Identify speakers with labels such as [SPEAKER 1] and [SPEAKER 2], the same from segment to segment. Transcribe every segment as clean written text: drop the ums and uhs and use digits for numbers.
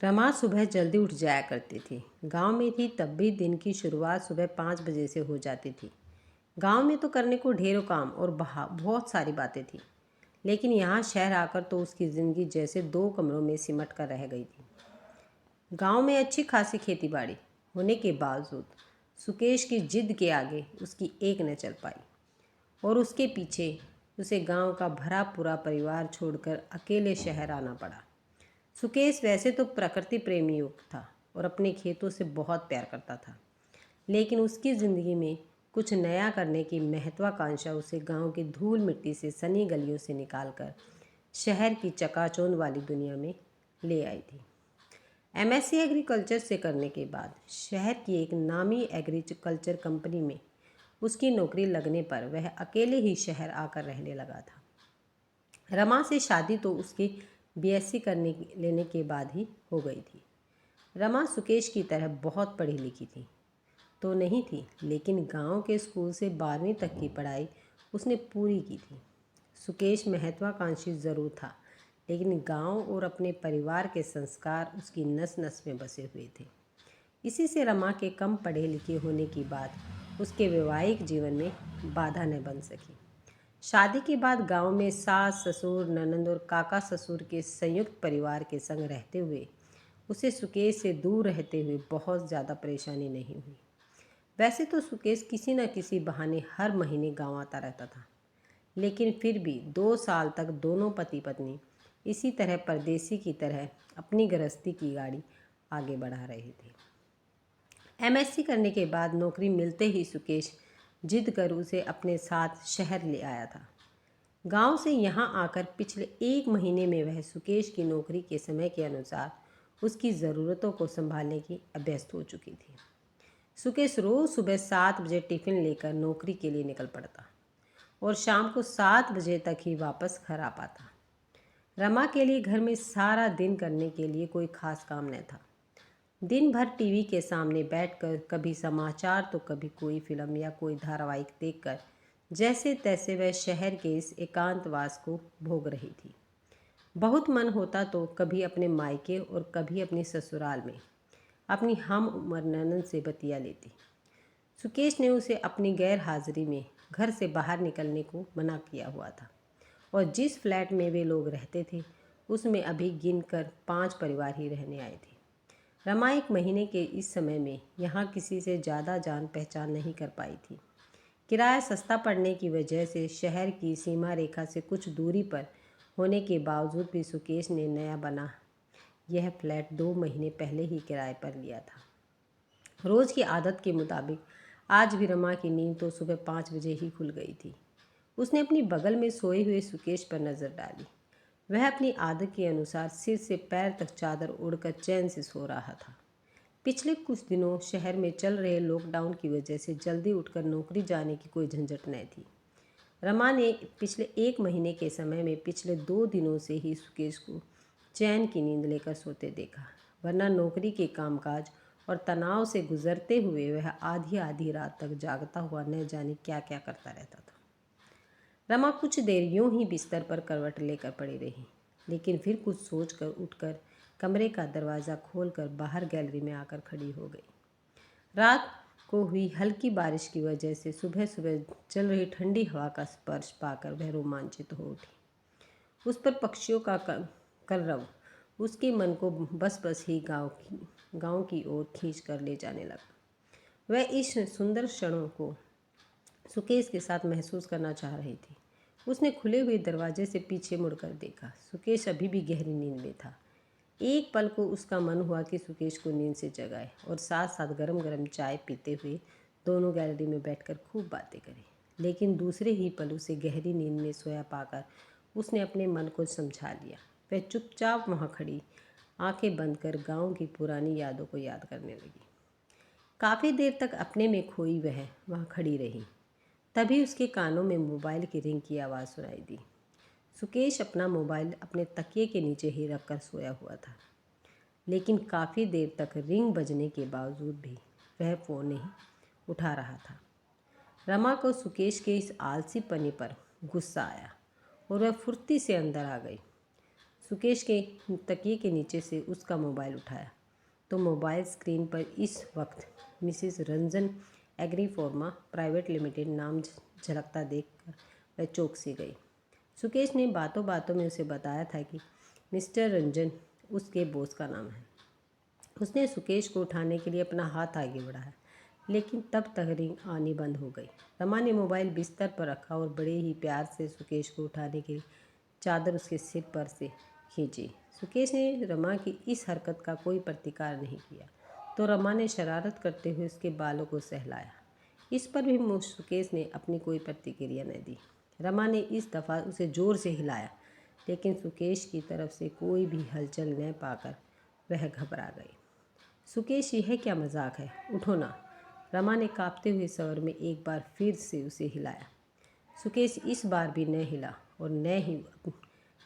[SPEAKER 1] रमा सुबह जल्दी उठ जाया करती थी। गांव में थी तब भी दिन की शुरुआत सुबह 5 बजे से हो जाती थी। गांव में तो करने को ढेरों काम और बहुत सारी बातें थी, लेकिन यहाँ शहर आकर तो उसकी ज़िंदगी जैसे दो कमरों में सिमट कर रह गई थी। गांव में अच्छी खासी खेती बाड़ी होने के बावजूद सुकेश की जिद के आगे उसकी एक न चल पाई और उसके पीछे उसे गांव का भरा पूरा परिवार छोड़कर अकेले शहर आना पड़ा। सुकेश वैसे तो प्रकृति प्रेमी युक्त था और अपने खेतों से बहुत प्यार करता था, लेकिन उसकी ज़िंदगी में कुछ नया करने की महत्वाकांक्षा उसे गांव की धूल मिट्टी से सनी गलियों से निकालकर शहर की चकाचौंध वाली दुनिया में ले आई थी। एमएससी एग्रीकल्चर से करने के बाद शहर की एक नामी एग्रीकल्चर कंपनी में उसकी नौकरी लगने पर वह अकेले ही शहर आकर रहने लगा था। रमा से शादी तो उसकी बीएससी करने लेने के बाद ही हो गई थी। रमा सुकेश की तरह बहुत पढ़ी लिखी थी तो नहीं थी, लेकिन गांव के स्कूल से 12वीं तक की पढ़ाई उसने पूरी की थी। सुकेश महत्वाकांक्षी ज़रूर था, लेकिन गांव और अपने परिवार के संस्कार उसकी नस नस में बसे हुए थे। इसी से रमा के कम पढ़े लिखे होने की बात उसके वैवाहिक जीवन में बाधा न बन सकी। शादी के बाद गांव में सास ससुर ननंद और काका ससुर के संयुक्त परिवार के संग रहते हुए उसे सुकेश से दूर रहते हुए बहुत ज़्यादा परेशानी नहीं हुई। वैसे तो सुकेश किसी न किसी बहाने हर महीने गांव आता रहता था, लेकिन फिर भी 2 साल तक दोनों पति पत्नी इसी तरह परदेसी की तरह अपनी गृहस्थी की गाड़ी आगे बढ़ा रहे थे। एमएससी करने के बाद नौकरी मिलते ही सुकेश जिद कर उसे अपने साथ शहर ले आया था। गांव से यहां आकर पिछले 1 महीने में वह सुकेश की नौकरी के समय के अनुसार उसकी ज़रूरतों को संभालने की अभ्यस्त हो चुकी थी। सुकेश रोज़ सुबह 7 बजे टिफ़िन लेकर नौकरी के लिए निकल पड़ता और शाम को 7 बजे तक ही वापस घर आ पाता। रमा के लिए घर में सारा दिन करने के लिए कोई खास काम न था। दिन भर टीवी के सामने बैठकर कभी समाचार तो कभी कोई फिल्म या कोई धारावाहिक देखकर जैसे तैसे वह शहर के इस एकांतवास को भोग रही थी। बहुत मन होता तो कभी अपने मायके और कभी अपने ससुराल में अपनी हम उम्र ननद से बतिया लेती। सुकेश ने उसे अपनी गैर हाजिरी में घर से बाहर निकलने को मना किया हुआ था और जिस फ्लैट में वे लोग रहते थे उसमें अभी गिनकर 5 परिवार ही रहने आए थे। रमा 1 महीने के इस समय में यहाँ किसी से ज़्यादा जान पहचान नहीं कर पाई थी। किराया सस्ता पड़ने की वजह से शहर की सीमा रेखा से कुछ दूरी पर होने के बावजूद भी सुकेश ने नया बना यह फ्लैट 2 महीने पहले ही किराए पर लिया था। रोज़ की आदत के मुताबिक आज भी रमा की नींद तो सुबह 5 बजे ही खुल गई थी। उसने अपनी बगल में सोए हुए सुकेश पर नज़र डाली। वह अपनी आदत के अनुसार सिर से पैर तक चादर ओढ़कर चैन से सो रहा था। पिछले कुछ दिनों शहर में चल रहे लॉकडाउन की वजह से जल्दी उठकर नौकरी जाने की कोई झंझट न थी। रमा ने पिछले 1 महीने के समय में पिछले 2 दिनों से ही सुकेश को चैन की नींद लेकर सोते देखा, वरना नौकरी के कामकाज और तनाव से गुजरते हुए वह आधी आधी रात तक जागता हुआ न जाने क्या क्या करता रहता था। रमा कुछ देर यूं ही बिस्तर पर करवट लेकर पड़ी रही, लेकिन फिर कुछ सोचकर उठकर कमरे का दरवाज़ा खोलकर बाहर गैलरी में आकर खड़ी हो गई। रात को हुई हल्की बारिश की वजह से सुबह सुबह चल रही ठंडी हवा का स्पर्श पाकर वह रोमांचित हो उठी। उस पर पक्षियों का कलरव उसके मन को बस ही गांव की ओर खींच कर ले जाने लगा। वह इस सुंदर क्षणों को सुकेश के साथ महसूस करना चाह रही थी। उसने खुले हुए दरवाजे से पीछे मुड़कर देखा। सुकेश अभी भी गहरी नींद में था। एक पल को उसका मन हुआ कि सुकेश को नींद से जगाए और साथ साथ गरम गरम चाय पीते हुए दोनों गैलरी में बैठकर खूब बातें करें, लेकिन दूसरे ही पल उसे गहरी नींद में सोया पाकर उसने अपने मन को समझा लिया। वह चुपचाप वहाँ खड़ी आंखें बंद कर गांव की पुरानी यादों को याद करने लगी। काफ़ी देर तक अपने में खोई वह वहाँ खड़ी रही। तभी उसके कानों में मोबाइल की रिंग की आवाज़ सुनाई दी। सुकेश अपना मोबाइल अपने तकिए के नीचे ही रखकर सोया हुआ था, लेकिन काफ़ी देर तक रिंग बजने के बावजूद भी वह फ़ोन नहीं उठा रहा था। रमा को सुकेश के इस आलसीपने पर गुस्सा आया और वह फुर्ती से अंदर आ गई। सुकेश के तकिए के नीचे से उसका मोबाइल उठाया तो मोबाइल स्क्रीन पर इस वक्त मिसेस रंजन एग्रीफॉर्मा प्राइवेट लिमिटेड नाम झलकता देखकर वह चौंक सी गई। सुकेश ने बातों बातों में उसे बताया था कि मिस्टर रंजन उसके बॉस का नाम है। उसने सुकेश को उठाने के लिए अपना हाथ आगे बढ़ाया, लेकिन तब तक रिंग आनी बंद हो गई। रमा ने मोबाइल बिस्तर पर रखा और बड़े ही प्यार से सुकेश को उठाने के लिए चादर उसके सिर पर से खींची। सुकेश ने रमा की इस हरकत का कोई प्रतिकार नहीं किया तो रमा ने शरारत करते हुए उसके बालों को सहलाया। इस पर भी सुकेश ने अपनी कोई प्रतिक्रिया न दी। रमा ने इस दफ़ा उसे ज़ोर से हिलाया, लेकिन सुकेश की तरफ से कोई भी हलचल न पाकर वह घबरा गई। सुकेश, यह क्या मजाक है, उठो ना। रमा ने कांपते हुए स्वर में एक बार फिर से उसे हिलाया। सुकेश इस बार भी न हिला और न ही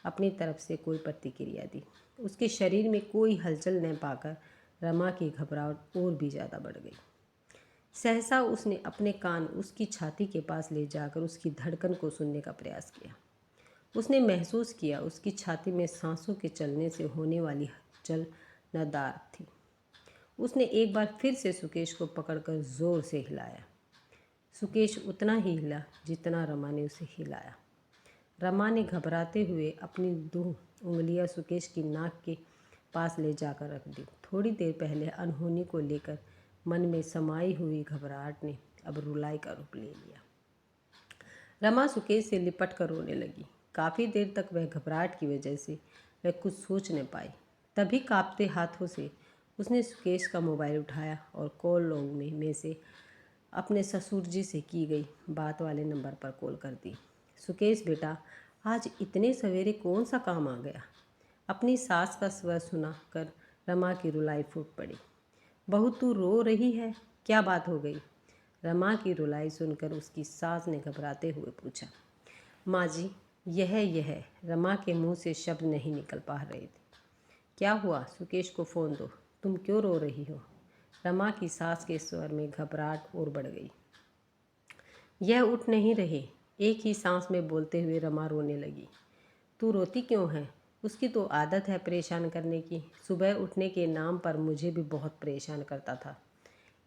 [SPEAKER 1] अपनी तरफ से कोई प्रतिक्रिया दी। उसके शरीर में कोई हलचल न पाकर रमा की घबराहट और भी ज़्यादा बढ़ गई। सहसा उसने अपने कान उसकी छाती के पास ले जाकर उसकी धड़कन को सुनने का प्रयास किया। उसने महसूस किया उसकी छाती में सांसों के चलने से होने वाली हलचल नदार थी। उसने एक बार फिर से सुकेश को पकड़कर जोर से हिलाया। सुकेश उतना ही हिला जितना रमा ने उसे हिलाया। रमा ने घबराते हुए अपनी 2 उंगलियां सुकेश की नाक के पास ले जाकर रख दी। थोड़ी देर पहले अनहोनी को लेकर मन में समाई हुई घबराहट ने अब रुलाई का रूप ले लिया। रमा सुकेश से लिपट कर रोने लगी। काफ़ी देर तक वह घबराहट की वजह से वह कुछ सोच न पाई। तभी कांपते हाथों से उसने सुकेश का मोबाइल उठाया और कॉल लॉग में से अपने ससुर जी से की गई बात वाले नंबर पर कॉल कर दी। सुकेश बेटा, आज इतने सवेरे कौन सा काम आ गया? अपनी सास का स्वर सुना कर रमा की रुलाई फूट पड़ी। बहू, तू रो रही है, क्या बात हो गई? रमा की रुलाई सुनकर उसकी सास ने घबराते हुए पूछा। माँ जी, यह रमा के मुंह से शब्द नहीं निकल पा रहे थे। क्या हुआ? सुकेश को फ़ोन दो। तुम क्यों रो रही हो? रमा की सास के स्वर में घबराहट और बढ़ गई। यह उठ नहीं रहे, एक ही सांस में बोलते हुए रमा रोने लगी। तू रोती क्यों है? उसकी तो आदत है परेशान करने की। सुबह उठने के नाम पर मुझे भी बहुत परेशान करता था।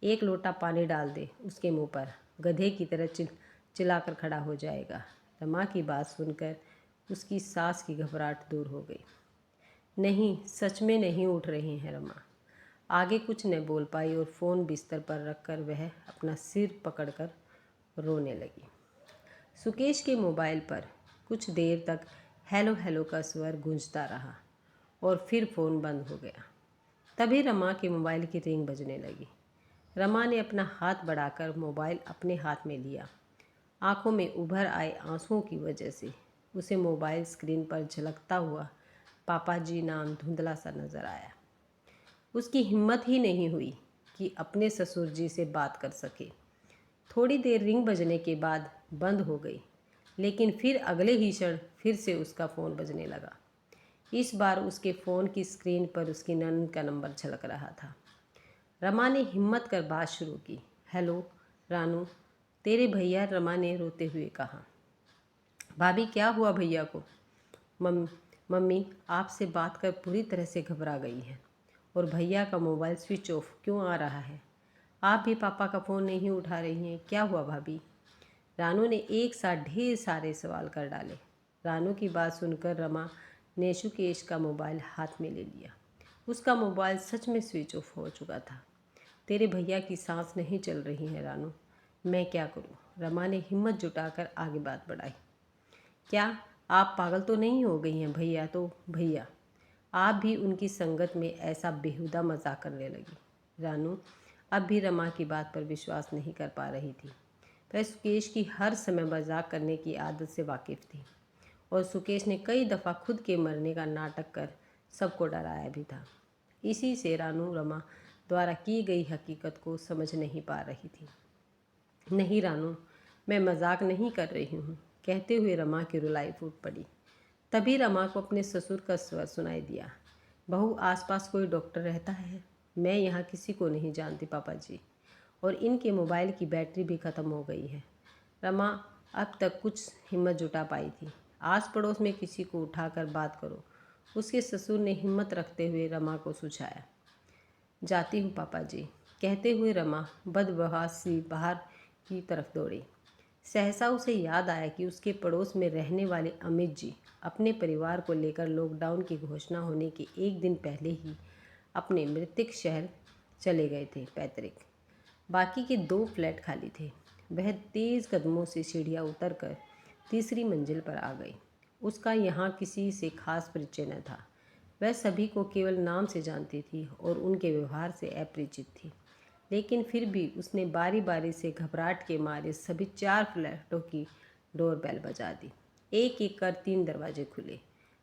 [SPEAKER 1] एक लोटा पानी डाल दे उसके मुंह पर, गधे की तरह चिल्लाकर खड़ा हो जाएगा। रमा की बात सुनकर उसकी सास की घबराहट दूर हो गई। नहीं, सच में नहीं उठ रही हैं रमा। आगे कुछ न बोल पाई और फ़ोन बिस्तर पर रखकर वह अपना सिर पकड़कर रोने लगी। सुकेश के मोबाइल पर कुछ देर तक हेलो हेलो का स्वर गूंजता रहा और फिर फ़ोन बंद हो गया। तभी रमा के मोबाइल की रिंग बजने लगी। रमा ने अपना हाथ बढ़ाकर मोबाइल अपने हाथ में लिया। आंखों में उभर आए आंसुओं की वजह से उसे मोबाइल स्क्रीन पर झलकता हुआ पापा जी नाम धुंधला सा नज़र आया। उसकी हिम्मत ही नहीं हुई कि अपने ससुर जी से बात कर सके। थोड़ी देर रिंग बजने के बाद बंद हो गई, लेकिन फिर अगले ही क्षण फिर से उसका फ़ोन बजने लगा। इस बार उसके फ़ोन की स्क्रीन पर उसकी ननद का नंबर झलक रहा था। रमा ने हिम्मत कर बात शुरू की। हेलो रानू, तेरे भैया, रमा ने रोते हुए कहा। भाभी, क्या हुआ भैया को? मम्मी आपसे बात कर पूरी तरह से घबरा गई है और भैया का मोबाइल स्विच ऑफ क्यों आ रहा है? आप भी पापा का फ़ोन नहीं उठा रही हैं, क्या हुआ भाभी? रानू ने एक साथ ढेर सारे सवाल कर डाले। रानू की बात सुनकर रमा ने सुकेश का मोबाइल हाथ में ले लिया। उसका मोबाइल सच में स्विच ऑफ हो चुका था। तेरे भैया की सांस नहीं चल रही है रानू, मैं क्या करूं? रमा ने हिम्मत जुटाकर आगे बात बढ़ाई। क्या आप पागल तो नहीं हो गई हैं भैया? तो भैया आप भी उनकी संगत में ऐसा बेहुदा मजाक करने लगी। रानू अब भी रमा की बात पर विश्वास नहीं कर पा रही थी। वह सुकेश की हर समय मजाक करने की आदत से वाकिफ़ थी और सुकेश ने कई दफ़ा खुद के मरने का नाटक कर सबको डराया भी था। इसी से रानू रमा द्वारा की गई हकीकत को समझ नहीं पा रही थी। नहीं रानू, मैं मजाक नहीं कर रही हूँ, कहते हुए रमा की रुलाई फूट पड़ी। तभी रमा को अपने ससुर का स्वर सुनाई दिया। बहू, आसपास कोई डॉक्टर रहता है? मैं यहाँ किसी को नहीं जानती पापा जी, और इनके मोबाइल की बैटरी भी ख़त्म हो गई है। रमा अब तक कुछ हिम्मत जुटा पाई थी। आस पड़ोस में किसी को उठाकर बात करो, उसके ससुर ने हिम्मत रखते हुए रमा को सुझाया। जाती हूँ पापा जी, कहते हुए रमा बदहवास सी बाहर की तरफ दौड़ी। सहसा उसे याद आया कि उसके पड़ोस में रहने वाले अमित जी अपने परिवार को लेकर लॉकडाउन की घोषणा होने के एक दिन पहले ही अपने मृतक शहर चले गए थे पैतृक। बाकी के 2 फ्लैट खाली थे। वह तेज़ कदमों से सीढ़ियाँ उतरकर तीसरी मंजिल पर आ गई। उसका यहाँ किसी से खास परिचय न था। वह सभी को केवल नाम से जानती थी और उनके व्यवहार से अपरिचित थी। लेकिन फिर भी उसने बारी बारी से घबराहट के मारे सभी 4 फ्लैटों की डोरबेल बजा दी। एक एक कर 3 दरवाजे खुले।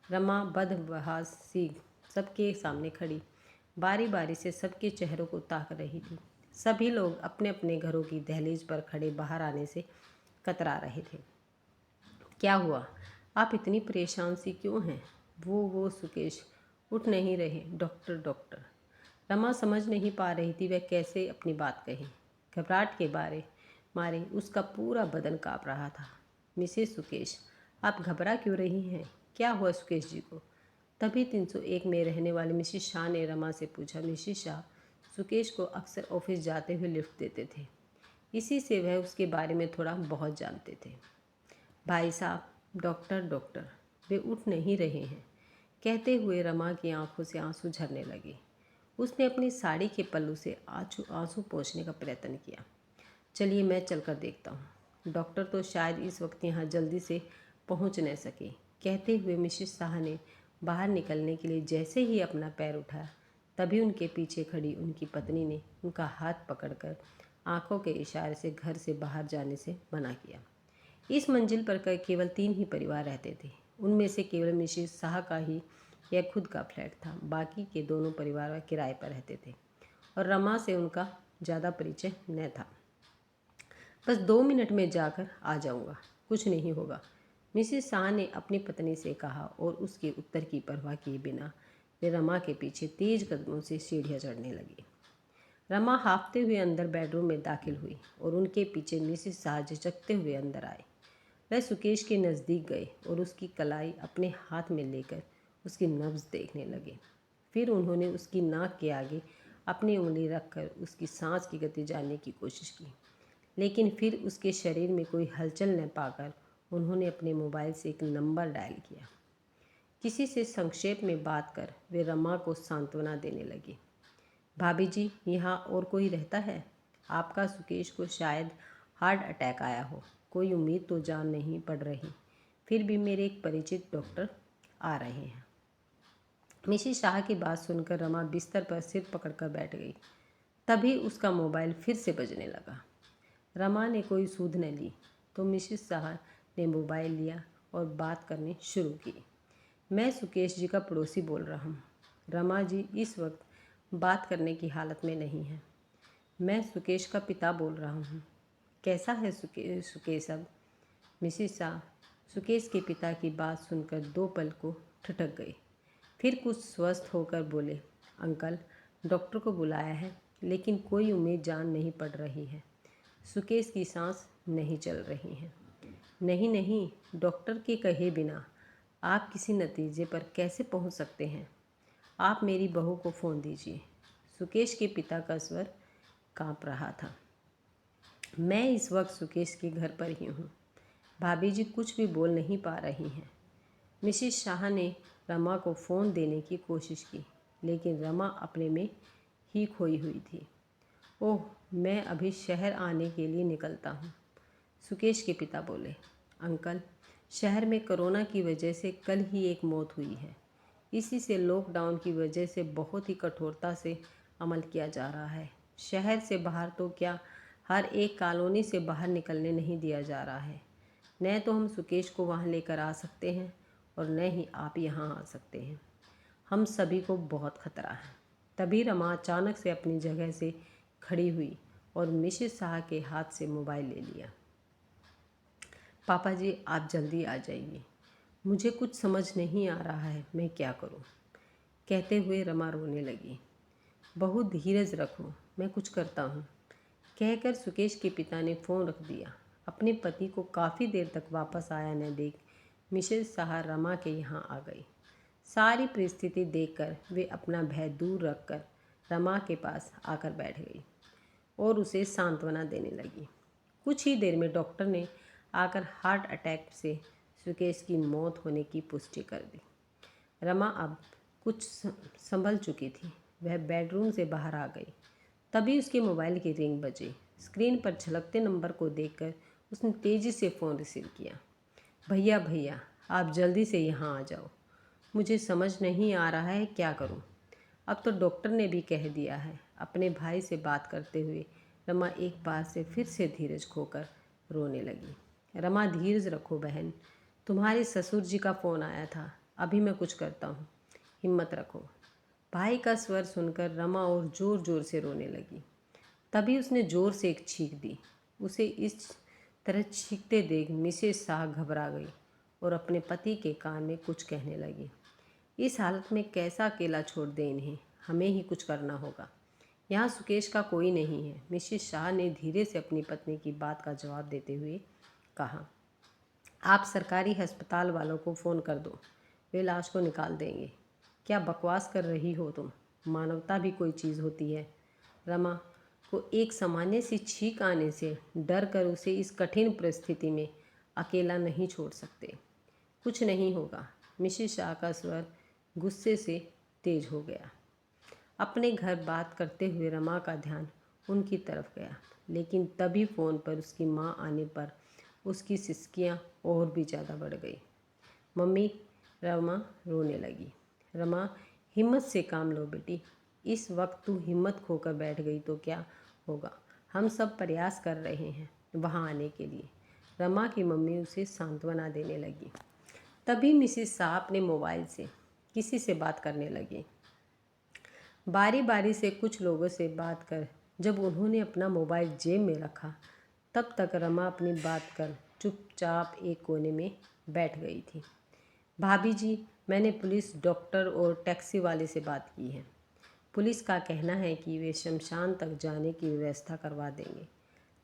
[SPEAKER 1] रमा बदहवास सी सबके सामने खड़ी बारी बारी से सबके चेहरों को ताक रही थी। सभी लोग अपने अपने घरों की दहलीज पर खड़े बाहर आने से कतरा रहे थे। क्या हुआ? आप इतनी परेशान सी क्यों हैं? वो सुकेश उठ नहीं रहे। Doctor doctor. रमा समझ नहीं पा रही थी वह कैसे अपनी बात कहे। घबराहट के मारे उसका पूरा बदन काँप रहा था। मिसेस सुकेश, आप घबरा क्यों रही हैं? क्या हुआ सुकेश जी को? तभी 301 में रहने वाली मिसेस शाह ने रमा से पूछा। मिसेस शाह सुकेश को अक्सर ऑफिस जाते हुए लिफ्ट देते थे, इसी से वह उसके बारे में थोड़ा बहुत जानते थे। भाई साहब, डॉक्टर डॉक्टर, वे उठ नहीं रहे हैं, कहते हुए रमा की आंखों से आंसू झरने लगे। उसने अपनी साड़ी के पल्लू से आंसू पोंछने का प्रयत्न किया। चलिए मैं चलकर देखता हूँ। डॉक्टर तो शायद इस वक्त यहाँ जल्दी से पहुँच न सके, कहते हुए मिसेस शाह ने बाहर निकलने के लिए जैसे ही अपना पैर उठाया, तभी उनके पीछे खड़ी उनकी पत्नी ने उनका हाथ पकड़कर आंखों के इशारे से घर से बाहर जाने से मना किया। इस मंजिल पर केवल 3 ही परिवार रहते थे। उनमें से केवल मिसेस शाह का ही यह खुद का फ्लैट था। बाकी के दोनों परिवार किराए पर रहते थे और रमा से उनका ज़्यादा परिचय न था। बस 2 मिनट में जाकर आ जाऊंगा, कुछ नहीं होगा, मिसेस शाह ने अपनी पत्नी से कहा और उसके उत्तर की परवाह किए बिना वे रमा के पीछे तेज कदमों से सीढ़ियाँ चढ़ने लगी। रमा हाँफते हुए अंदर बेडरूम में दाखिल हुई और उनके पीछे मिसेस शाह झिझकते हुए अंदर आए। वह सुकेश के नज़दीक गए और उसकी कलाई अपने हाथ में लेकर उसकी नब्ज़ देखने लगे। फिर उन्होंने उसकी नाक के आगे अपनी उंगली रखकर उसकी सांस की गति जानने की कोशिश की, लेकिन फिर उसके शरीर में कोई हलचल न पाकर उन्होंने अपने मोबाइल से एक नंबर डायल किया। किसी से संक्षेप में बात कर वे रमा को सांत्वना देने लगे। भाभी जी, यहाँ और कोई रहता है? आपका सुकेश को शायद हार्ट अटैक आया हो। कोई उम्मीद तो जान नहीं पड़ रही, फिर भी मेरे एक परिचित डॉक्टर आ रहे हैं। मिसेस शाह की बात सुनकर रमा बिस्तर पर सिर पकड़कर बैठ गई। तभी उसका मोबाइल फिर से बजने लगा। रमा ने कोई सूध न ली तो मिसेस शाह ने मोबाइल लिया और बात करनी शुरू की। मैं सुकेश जी का पड़ोसी बोल रहा हूँ। रमा जी इस वक्त बात करने की हालत में नहीं है। मैं सुकेश का पिता बोल रहा हूँ। कैसा है सुकेश अब? मिसेस शाह सुकेश के पिता की बात सुनकर 2 पल को ठिठक गई, फिर कुछ स्वस्थ होकर बोले, अंकल, डॉक्टर को बुलाया है लेकिन कोई उम्मीद जान नहीं पड़ रही है। सुकेश की सांस नहीं चल रही है। नहीं नहीं, डॉक्टर के कहे बिना आप किसी नतीजे पर कैसे पहुंच सकते हैं? आप मेरी बहू को फ़ोन दीजिए। सुकेश के पिता का स्वर कांप रहा था। मैं इस वक्त सुकेश के घर पर ही हूँ। भाभी जी कुछ भी बोल नहीं पा रही हैं। मिसेस शाह ने रमा को फ़ोन देने की कोशिश की, लेकिन रमा अपने में ही खोई हुई थी। ओह, मैं अभी शहर आने के लिए निकलता हूँ, सुकेश के पिता बोले। अंकल, शहर में कोरोना की वजह से कल ही एक मौत हुई है। इसी से लॉकडाउन की वजह से बहुत ही कठोरता से अमल किया जा रहा है। शहर से बाहर तो क्या, हर एक कॉलोनी से बाहर निकलने नहीं दिया जा रहा है। न तो हम सुकेश को वहाँ लेकर आ सकते हैं और न ही आप यहाँ आ सकते हैं। हम सभी को बहुत खतरा है। तभी रमा अचानक से अपनी जगह से खड़ी हुई और मिसेस शाह के हाथ से मोबाइल ले लिया। पापा जी, आप जल्दी आ जाइए, मुझे कुछ समझ नहीं आ रहा है, मैं क्या करूं? कहते हुए रमा रोने लगी। बहुत धीरज रखो, मैं कुछ करता हूं, कहकर सुकेश के पिता ने फ़ोन रख दिया। अपने पति को काफ़ी देर तक वापस आया न देख मिसेस शाह रमा के यहाँ आ गई। सारी परिस्थिति देखकर वे अपना भय दूर रखकर रमा के पास आकर बैठ गई और उसे सांत्वना देने लगी। कुछ ही देर में डॉक्टर ने आकर हार्ट अटैक से सुकेश की मौत होने की पुष्टि कर दी। रमा अब कुछ संभल चुकी थी। वह बेडरूम से बाहर आ गई। तभी उसके मोबाइल की रिंग बजी। स्क्रीन पर झलकते नंबर को देखकर उसने तेज़ी से फ़ोन रिसीव किया। भैया भैया, आप जल्दी से यहाँ आ जाओ। मुझे समझ नहीं आ रहा है क्या करूँ। अब तो डॉक्टर ने भी कह दिया है। अपने भाई से बात करते हुए रमा एक बार से फिर से धीरज खोकर रोने लगी। रमा, धीरज रखो बहन, तुम्हारे ससुर जी का फ़ोन आया था, अभी मैं कुछ करता हूँ, हिम्मत रखो। भाई का स्वर सुनकर रमा और ज़ोर ज़ोर से रोने लगी। तभी उसने ज़ोर से एक छींक दी। उसे इस तरह चीखते देख मिसेस शाह घबरा गई और अपने पति के कान में कुछ कहने लगी। इस हालत में कैसा अकेला छोड़ दें इन्हें, हमें ही कुछ करना होगा। यहाँ सुकेश का कोई नहीं है, मिसेस शाह ने धीरे से अपनी पत्नी की बात का जवाब देते हुए कहा। आप सरकारी अस्पताल वालों को फ़ोन कर दो, वे लाश को निकाल देंगे। क्या बकवास कर रही हो तुम? मानवता भी कोई चीज़ होती है। रमा को एक सामान्य सी छींक आने से डर कर उसे इस कठिन परिस्थिति में अकेला नहीं छोड़ सकते। कुछ नहीं होगा। मिसेस शाह का स्वर गुस्से से तेज हो गया। अपने घर बात करते हुए रमा का ध्यान उनकी तरफ गया, लेकिन तभी फ़ोन पर उसकी माँ आने पर उसकी सिसकियाँ और भी ज़्यादा बढ़ गई। मम्मी, रमा रोने लगी। रमा, हिम्मत से काम लो बेटी। इस वक्त तू हिम्मत खोकर बैठ गई तो क्या होगा? हम सब प्रयास कर रहे हैं वहाँ आने के लिए। रमा की मम्मी उसे सांत्वना देने लगी। तभी मिसेस शाह अपने मोबाइल से किसी से बात करने लगी। बारी बारी से कुछ लोगों से बात कर जब उन्होंने अपना मोबाइल जेब में रखा, तब तक रमा अपनी बात कर चुपचाप एक कोने में बैठ गई थी। भाभी जी, मैंने पुलिस, डॉक्टर और टैक्सी वाले से बात की है। पुलिस का कहना है कि वे शमशान तक जाने की व्यवस्था करवा देंगे,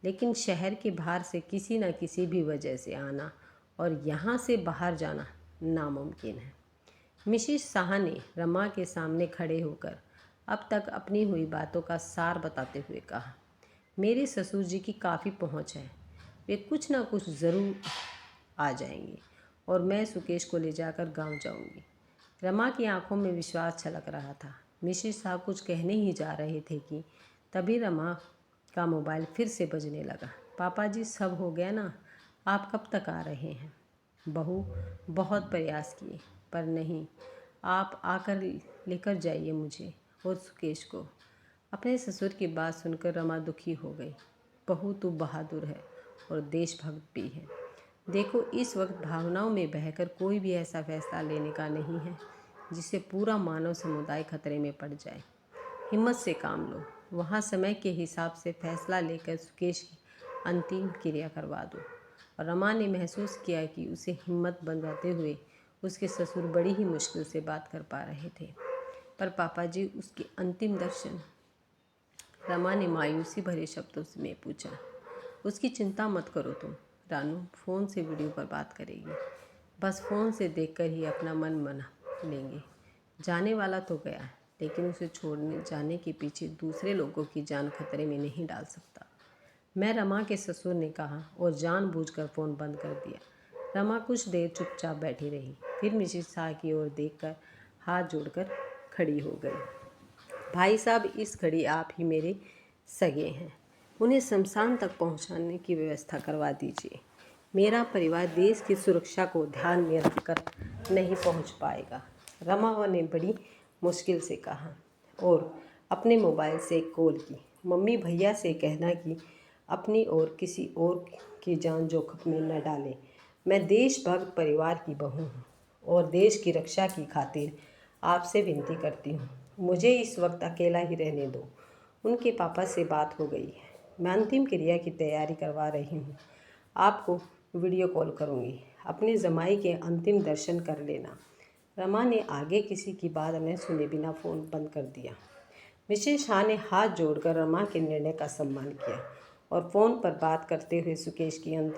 [SPEAKER 1] लेकिन शहर के बाहर से किसी न किसी भी वजह से आना और यहाँ से बाहर जाना नामुमकिन है। मिसेस शाह ने रमा के सामने खड़े होकर अब तक अपनी हुई बातों का सार बताते हुए कहा। मेरे ससुर जी की काफ़ी पहुँच है, वे कुछ ना कुछ ज़रूर आ जाएंगे और मैं सुकेश को ले जाकर गांव जाऊंगी। रमा की आंखों में विश्वास छलक रहा था। मिसेस साहब कुछ कहने ही जा रहे थे कि तभी रमा का मोबाइल फिर से बजने लगा। पापा जी, सब हो गया ना? आप कब तक आ रहे हैं? बहू, बहुत प्रयास किए पर नहीं, आप आकर लेकर जाइए मुझे और सुकेश को। अपने ससुर की बात सुनकर रमा दुखी हो गई। बहू, तू बहादुर है और देशभक्त भी है। देखो, इस वक्त भावनाओं में बहकर कोई भी ऐसा फैसला लेने का नहीं है जिससे पूरा मानव समुदाय खतरे में पड़ जाए। हिम्मत से काम लो। वहाँ समय के हिसाब से फैसला लेकर सुकेश की अंतिम क्रिया करवा दो। और रमा ने महसूस किया कि उसे हिम्मत बंधाते हुए उसके ससुर बड़ी ही मुश्किल से बात कर पा रहे थे। पर पापा जी, उसके अंतिम दर्शन? रमा ने मायूसी भरे शब्दों में पूछा। उसकी चिंता मत करो तुम, रानू फ़ोन से वीडियो पर बात करेगी। बस फ़ोन से देखकर ही अपना मन बना लेंगे। जाने वाला तो गया, लेकिन उसे छोड़ने जाने के पीछे दूसरे लोगों की जान खतरे में नहीं डाल सकता। मैं, रमा के ससुर ने कहा और जानबूझकर फ़ोन बंद कर दिया। रमा कुछ देर चुपचाप बैठी रही, फिर मिसेस शाह की ओर देखकर हाथ जोड़कर खड़ी हो गई। भाई साहब, इस घड़ी आप ही मेरे सगे हैं। उन्हें शमशान तक पहुंचाने की व्यवस्था करवा दीजिए। मेरा परिवार देश की सुरक्षा को ध्यान में रखकर नहीं पहुंच पाएगा। रमा ने बड़ी मुश्किल से कहा और अपने मोबाइल से कॉल की। मम्मी, भैया से कहना कि अपनी और किसी और की जान जोखिम में न डालें। मैं देशभक्त परिवार की बहू हूँ और देश की रक्षा की खातिर आपसे विनती करती हूँ, मुझे इस वक्त अकेला ही रहने दो। उनके पापा से बात हो गई है। मैं अंतिम क्रिया की तैयारी करवा रही हूँ। आपको वीडियो कॉल करूँगी। अपने जमाई के अंतिम दर्शन कर लेना। रमा ने आगे किसी की बात न सुने बिना फ़ोन बंद कर दिया। मिसेस शाह ने हाथ जोड़कर रमा के निर्णय का सम्मान किया और फ़ोन पर बात करते हुए सुकेश की अंतिम